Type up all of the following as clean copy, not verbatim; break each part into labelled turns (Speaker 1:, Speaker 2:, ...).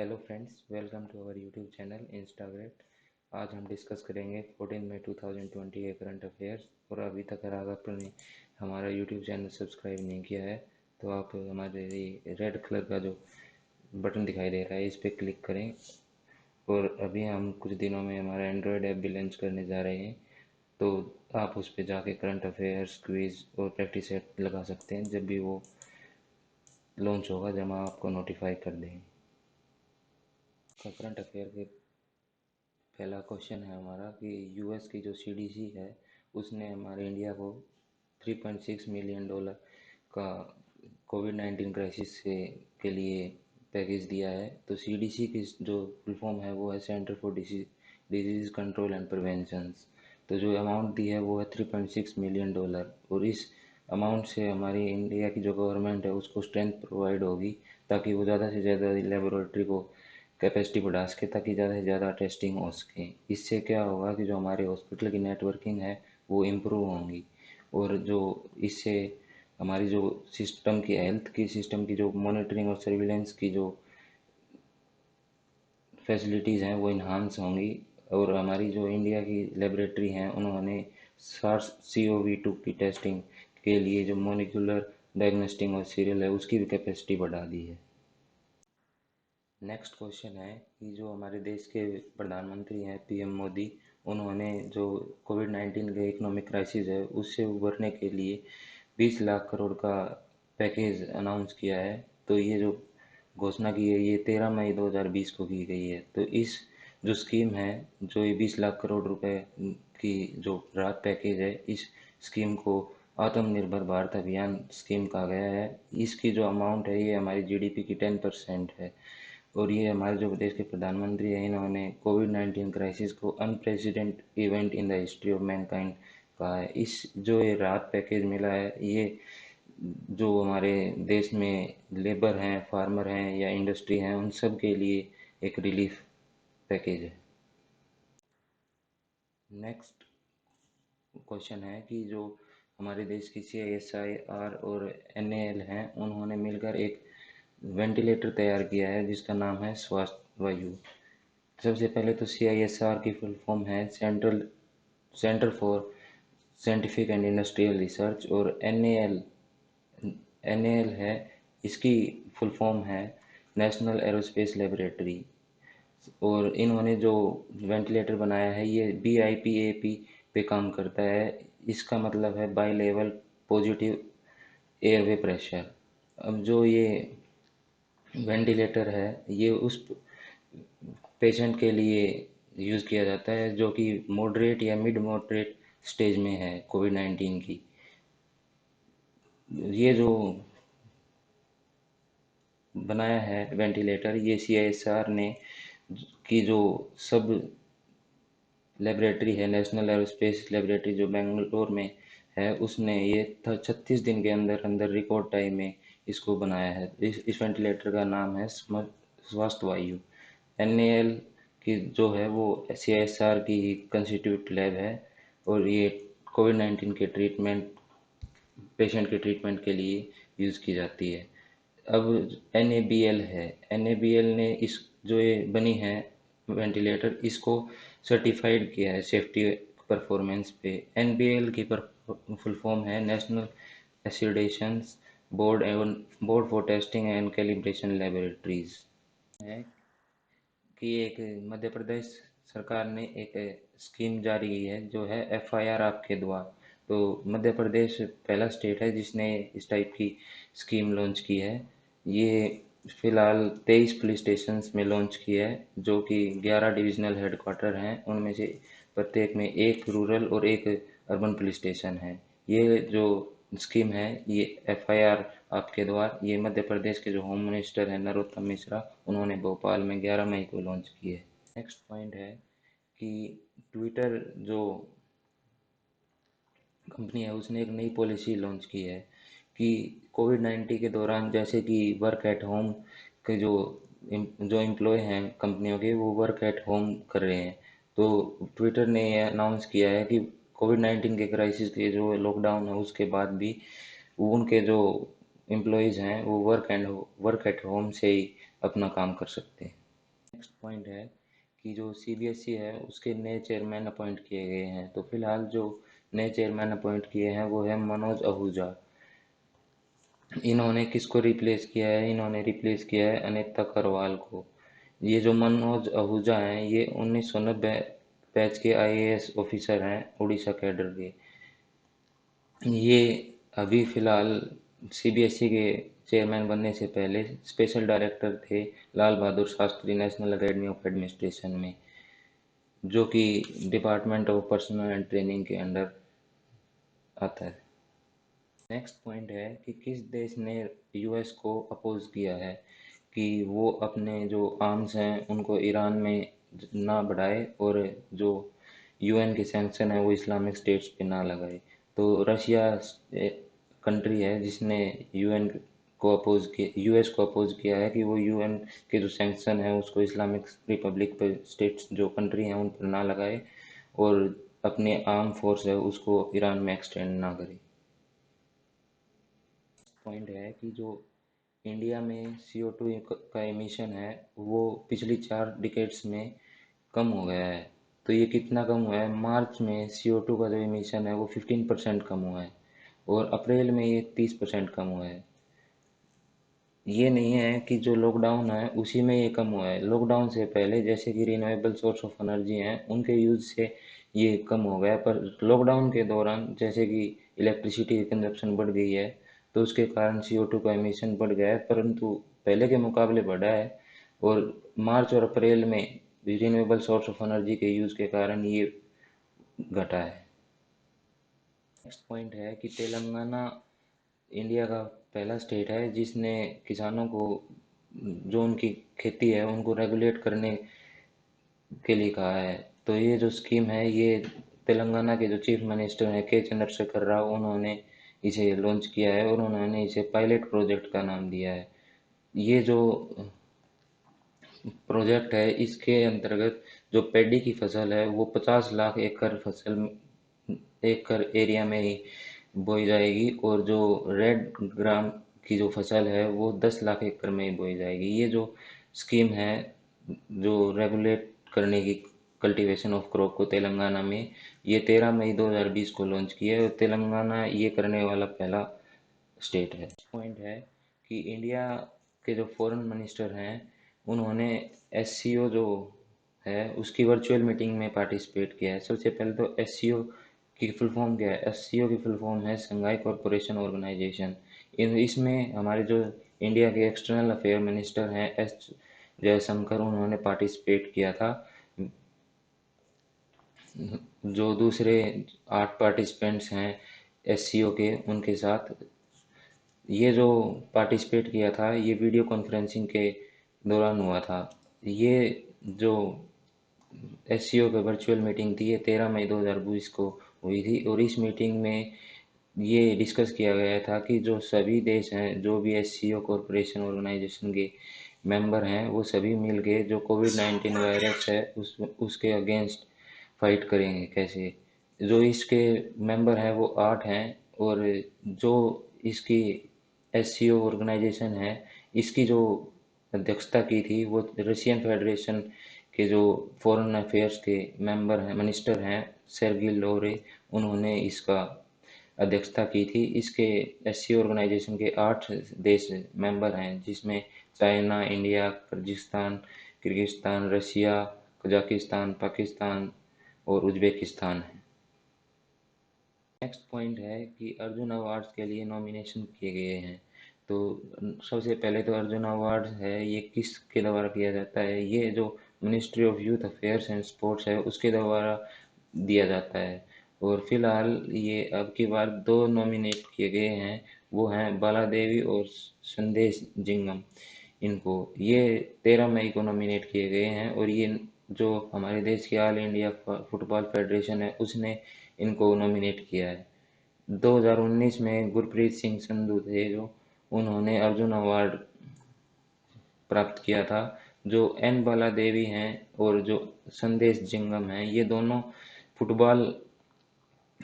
Speaker 1: Hello friends, welcome to our YouTube channel इंस्टाग्रेट। आज हम डिस्कस करेंगे 14 मई 2020 के करंट अफेयर्स। और अभी तक अगर आपने हमारा यूट्यूब चैनल सब्सक्राइब नहीं किया है तो आप हमारे रेड कलर का जो बटन दिखाई दे रहा है इस पर क्लिक करें। और अभी हम कुछ दिनों में हमारा एंड्रॉयड ऐप भी लॉन्च करने जा रहे हैं, तो आप उस पर जाके करंट अफेयर्स, क्विज और प्रैक्टिस सेट लगा सकते हैं। जब भी वो लॉन्च होगा जब हम आपको नोटिफाई कर देंगे। करंट अफेयर के पहला क्वेश्चन है हमारा कि यूएस की जो सीडीसी है उसने हमारे इंडिया को $3.6 मिलियन का कोविड-19 क्राइसिस से के लिए पैकेज दिया है। तो सीडीसी की जो फुल फॉर्म है वो है centre for disease control and prevention. तो जो अमाउंट दी है वो है $3.6 मिलियन। और इस अमाउंट से हमारी इंडिया की जो गवर्नमेंट है उसको स्ट्रेंथ प्रोवाइड होगी ताकि वो ज़्यादा से ज़्यादा लेबोरेटरी को कैपेसिटी बढ़ा सके, ताकि ज़्यादा से ज़्यादा टेस्टिंग हो सके। इससे क्या होगा कि जो हमारे हॉस्पिटल की नेटवर्किंग है वो इम्प्रूव होंगी। और जो इससे हमारी जो सिस्टम की हेल्थ की सिस्टम की जो मॉनिटरिंग और सर्विलेंस की जो फैसिलिटीज़ हैं वो इन्हांस होंगी। और हमारी जो इंडिया की लेबोरेटरी हैं उन्होंने सार्स CoV-2 की टेस्टिंग के लिए जो मोलिकुलर डायग्नोस्टिक और सीरियल है उसकी भी कैपेसिटी बढ़ा दी है। नेक्स्ट क्वेश्चन है कि जो हमारे देश के प्रधानमंत्री हैं PM मोदी, उन्होंने जो कोविड-19 के इकोनॉमिक क्राइसिस है उससे उबरने के लिए 20 लाख करोड़ का पैकेज अनाउंस किया है। तो ये जो घोषणा की है ये 13 मई 2020 को की गई है। तो इस जो स्कीम है, जो ये 20 लाख करोड़ रुपए की जो राहत पैकेज है, इस स्कीम को आत्मनिर्भर भारत अभियान स्कीम कहा गया है। इसकी जो अमाउंट है ये हमारी GDP की 10% है। और ये हमारे जो देश के प्रधानमंत्री हैं इन्होंने कोविड-19 क्राइसिस को unprecedented event in the history of Mankind कहा है। इस जो ये राहत पैकेज मिला है ये जो हमारे देश में लेबर हैं, फार्मर हैं या इंडस्ट्री हैं उन सब के लिए एक रिलीफ पैकेज है। नेक्स्ट क्वेश्चन है कि जो हमारे देश की CSIR और NAL हैं उन्होंने मिलकर एक वेंटिलेटर तैयार किया है जिसका नाम है स्वास्थ्य वायु। सबसे पहले तो CISR की फुल फॉर्म है centre for scientific and industrial research. और NAL है, इसकी फुल फॉर्म है नेशनल एरोस्पेस लेबोरेटरी। और इन्होंने जो वेंटिलेटर बनाया है ये BIP पे काम करता है। इसका मतलब है by level positive airway pressure. अब जो ये वेंटिलेटर है ये उस पेशेंट के लिए यूज़ किया जाता है जो कि मॉडरेट या मिड मॉडरेट स्टेज में है कोविड-19 की। ये जो बनाया है वेंटिलेटर ये CISR ने की जो सब लेबोरेटरी है, नेशनल एरोस्पेस लेबोरेटरी जो बेंगलोर में है, उसने ये 36 दिन के अंदर अंदर रिकॉर्ड टाइम में इसको बनाया है। इस वेंटिलेटर का नाम है स्वास्थ्य वायु। NAL की जो है वो CISR की कंस्टिट्यूट लैब है। और ये कोविड-19 के ट्रीटमेंट पेशेंट के ट्रीटमेंट के लिए यूज़ की जाती है। अब NABL है, NABL ने इस जो ये बनी है वेंटिलेटर इसको सर्टिफाइड किया है सेफ्टी परफॉर्मेंस पे। NBL की फुल फॉर्म है नेशनल एसिडेशन बोर्ड एवं board for testing and calibration laboratories. है कि एक मध्य प्रदेश सरकार ने एक स्कीम जारी की है जो है FIR आपके द्वार। तो मध्य प्रदेश पहला स्टेट है जिसने इस टाइप की स्कीम लॉन्च की है। ये फिलहाल 23 पुलिस स्टेशन में लॉन्च किया है जो कि 11 डिविजनल हेडक्वार्टर हैं। उनमें से प्रत्येक में एक रूरल और एक अर्बन पुलिस स्टेशन है। ये जो स्कीम है ये FIR आपके द्वार, ये मध्य प्रदेश के जो होम मिनिस्टर हैं नरोत्तम मिश्रा, उन्होंने भोपाल में 11 मई को लॉन्च की है। नेक्स्ट पॉइंट है कि ट्विटर जो कंपनी है उसने एक नई पॉलिसी लॉन्च की है कि कोविड-19 के दौरान जैसे कि वर्क एट होम के जो एम्प्लॉय हैं कंपनियों के वो वर्क एट होम कर रहे हैं। तो ट्विटर ने ये अनाउंस किया है कि कोविड-19 के क्राइसिस के जो लॉकडाउन है उसके बाद भी वो उनके जो एम्प्लॉयज़ हैं वो वर्क एट होम से ही अपना काम कर सकते हैं। नेक्स्ट पॉइंट है कि जो सीबीएसई है उसके नए चेयरमैन अपॉइंट किए गए हैं। तो फिलहाल जो नए चेयरमैन अपॉइंट किए हैं वो है मनोज आहूजा। इन्होंने किसको रिप्लेस किया है? इन्होंने रिप्लेस किया है अनिता करवाल को। ये जो मनोज आहूजा हैं ये 1990 बैच के आईएएस ऑफिसर हैं उड़ीसा कैडर के। ये अभी फिलहाल सीबीएसई के चेयरमैन बनने से पहले स्पेशल डायरेक्टर थे Lal Bahadur Shastri national academy of administration में, जो कि department of personnel and training के अंडर आता है। नेक्स्ट पॉइंट है कि किस देश ने यूएस को अपोज किया है कि वो अपने जो आर्म्स हैं उनको ईरान में ना बढ़ाए और जो यूएन के सैंक्शन है वो इस्लामिक स्टेट्स पे ना लगाए। तो रशिया कंट्री है जिसने यूएस को अपोज किया है कि वो यूएन के जो सैंक्शन है उसको इस्लामिक रिपब्लिक पे स्टेट्स जो कंट्री हैं उन पर ना लगाए और अपने आर्म फोर्स है उसको ईरान में एक्सटेंड ना करे। पॉइंट है कि जो इंडिया में CO2 का एमिशन है वो पिछली 4 डिकेड्स में कम हो गया है। तो ये कितना कम हुआ है? मार्च में CO2 का जो एमिशन है वो 15% कम हुआ है और अप्रैल में ये 30% कम हुआ है। ये नहीं है कि जो लॉकडाउन है उसी में ये कम हुआ है। लॉकडाउन से पहले जैसे कि रिन्यूएबल सोर्स ऑफ एनर्जी हैं उनके यूज से ये कम हो गया, पर लॉकडाउन के दौरान जैसे कि इलेक्ट्रिसिटी की कंजप्शन बढ़ गई है तो उसके कारण CO2 का एमिशन बढ़ गया है, परंतु पहले के मुकाबले बढ़ा है और मार्च और अप्रैल में रिन्यूएबल सोर्स ऑफ एनर्जी के यूज के कारण ये घटा है। नेक्स्ट पॉइंट है कि तेलंगाना इंडिया का पहला स्टेट है जिसने किसानों को जो उनकी खेती है उनको रेगुलेट करने के लिए कहा है। तो ये जो स्कीम है ये तेलंगाना के जो चीफ मिनिस्टर हैं के चंद्रशेखर राव उन्होंने इसे लॉन्च किया है और उन्होंने इसे पायलट प्रोजेक्ट का नाम दिया है। ये जो प्रोजेक्ट है इसके अंतर्गत जो पैडी की फसल है वो 50 लाख एकड़ एरिया में ही बोई जाएगी और जो रेड ग्राम की जो फसल है वो 10 लाख एकड़ में ही बोई जाएगी। ये जो स्कीम है जो रेगुलेट करने की कल्टीवेशन ऑफ क्रॉप को तेलंगाना में, ये 13 मई 2020 को लॉन्च किया है और तेलंगाना ये करने वाला पहला स्टेट है। पॉइंट है कि इंडिया के जो फॉरेन मिनिस्टर हैं उन्होंने SCO जो है उसकी वर्चुअल मीटिंग में पार्टिसिपेट किया है। सबसे पहले तो SCO की फुल फॉर्म क्या है? SCO की फुल फॉर्म है संघाई कॉरपोरेशन ऑर्गेनाइजेशन। इसमें हमारे जो इंडिया के एक्सटर्नल अफेयर मिनिस्टर हैं एस जयशंकर उन्होंने पार्टिसिपेट किया था। जो दूसरे 8 पार्टिसिपेंट्स हैं SCO के उनके साथ ये जो पार्टिसिपेट किया था ये वीडियो कॉन्फ्रेंसिंग के दौरान हुआ था। ये जो SCO की वर्चुअल मीटिंग थी ये 13 मई 2020 को हुई थी और इस मीटिंग में ये डिस्कस किया गया था कि जो सभी देश हैं जो भी SCO कॉरपोरेशन ऑर्गेनाइजेशन के मेंबर हैं वो सभी मिलके जो कोविड-19 वायरस है उसके अगेंस्ट फाइट करेंगे कैसे। जो इसके मेंबर हैं वो 8 हैं और जो इसकी SCO ऑर्गेनाइजेशन है इसकी जो अध्यक्षता की थी वो रशियन फेडरेशन के जो फॉरेन अफेयर्स के मेंबर हैं मिनिस्टर हैं सेर्गी लोरे, उन्होंने इसका अध्यक्षता की थी। इसके SCO ऑर्गेनाइजेशन के 8 देश मेंबर हैं जिसमें China, India, Kyrgyzstan, Russia, Kazakhstan, Pakistan और उज्बेकिस्तान है। नेक्स्ट पॉइंट है कि अर्जुन अवार्ड्स के लिए नॉमिनेशन किए गए हैं। तो सबसे पहले तो अर्जुन अवार्ड है ये किसके द्वारा किया जाता है? ये जो ministry of youth affairs and sports है उसके द्वारा दिया जाता है और फिलहाल ये अब की बार 2 नॉमिनेट किए गए हैं, वो हैं बाला देवी और संदेश जिंगम। इनको ये 13 मई को नॉमिनेट किए गए हैं और ये जो हमारे देश की ऑल इंडिया फुटबॉल फेडरेशन है उसने इनको नॉमिनेट किया है। 2019 में गुरप्रीत सिंह संधू थे जो उन्होंने अर्जुन अवार्ड प्राप्त किया था। जो एन बाला देवी हैं और जो संदेश जिंगम हैं ये दोनों फुटबॉल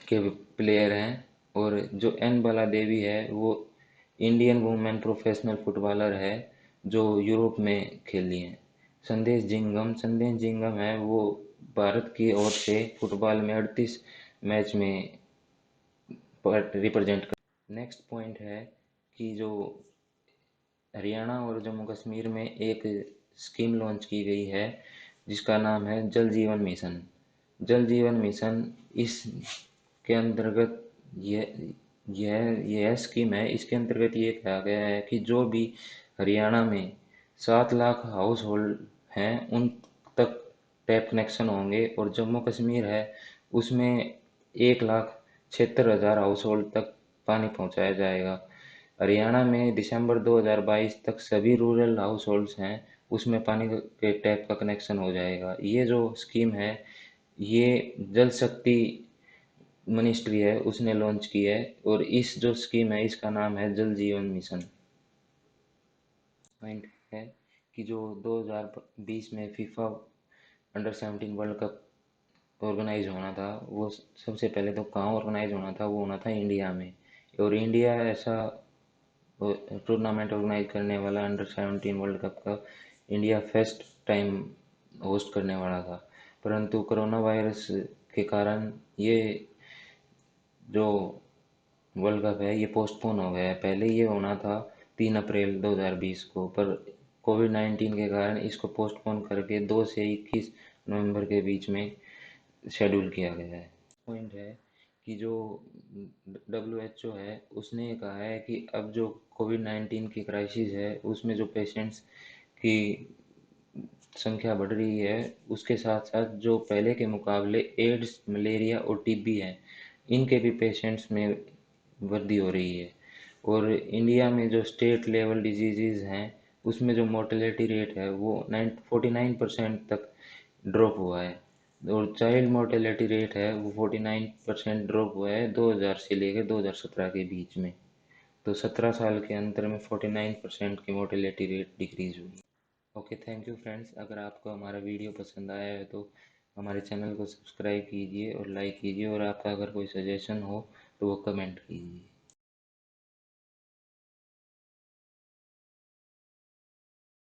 Speaker 1: के प्लेयर हैं और जो एन बाला देवी है वो इंडियन वुमेन प्रोफेशनल फुटबॉलर है जो यूरोप में खेली हैं। संदेश जिंगम है वो भारत की ओर से फुटबॉल में 38 मैच में रिप्रेजेंट कर। नेक्स्ट पॉइंट है कि जो हरियाणा और जम्मू कश्मीर में एक स्कीम लॉन्च की गई है जिसका नाम है जल जीवन मिशन। जल जीवन मिशन इस के अंतर्गत यह यह स्कीम है। इसके अंतर्गत ये कहा गया है कि जो भी हरियाणा में 7 लाख हाउस होल्ड हैं उन तक टैप कनेक्शन होंगे, और जम्मू कश्मीर है उसमें 1,76,000 हाउस होल्ड तक पानी पहुंचाया जाएगा। हरियाणा में दिसंबर 2022 तक सभी रूरल हाउस होल्ड्स हैं उसमें पानी के टैप का कनेक्शन हो जाएगा। ये जो स्कीम है ये जल शक्ति मिनिस्ट्री है उसने लॉन्च की है, और इस जो स्कीम है इसका नाम है जल जीवन मिशन। पॉइंट है कि जो 2020 में FIFA under 17 world cup organise होना था वो सबसे पहले तो कहाँ ऑर्गेनाइज होना था, वो होना था इंडिया में। और इंडिया ऐसा टूर्नामेंट ऑर्गेनाइज करने वाला अंडर 17 वर्ल्ड कप का इंडिया फर्स्ट टाइम होस्ट करने वाला था, परंतु कोरोना वायरस के कारण ये जो वर्ल्ड कप है ये पोस्टपोन हो गया है। पहले ये होना था 3 अप्रैल 2020 को, पर कोविड-19 के कारण इसको पोस्टपोन करके 2 से 21 नवंबर के बीच में शेड्यूल किया गया है। पॉइंट है कि जो WHO है उसने कहा है कि अब जो कोविड-19 की क्राइसिस है उसमें जो पेशेंट्स की संख्या बढ़ रही है उसके साथ साथ जो पहले के मुकाबले एड्स, मलेरिया और टीबी है इनके भी पेशेंट्स में वृद्धि हो रही है। और इंडिया में जो स्टेट लेवल डिजीज़ हैं उसमें जो मोर्टेलिटी रेट है वो 49% तक ड्रॉप हुआ है, और चाइल्ड मोर्टेलिटी रेट है वो 49% ड्रॉप हुआ है 2000 से लेकर 2017 के बीच में। तो 17 साल के अंतर में 49% की मोर्टेलिटी रेट डिक्रीज हुई। Okay, thank you friends. अगर आपको हमारा वीडियो पसंद आया है तो हमारे चैनल को सब्सक्राइब कीजिए और लाइक कीजिए, और आपका अगर कोई सजेशन हो तो वो कमेंट कीजिए।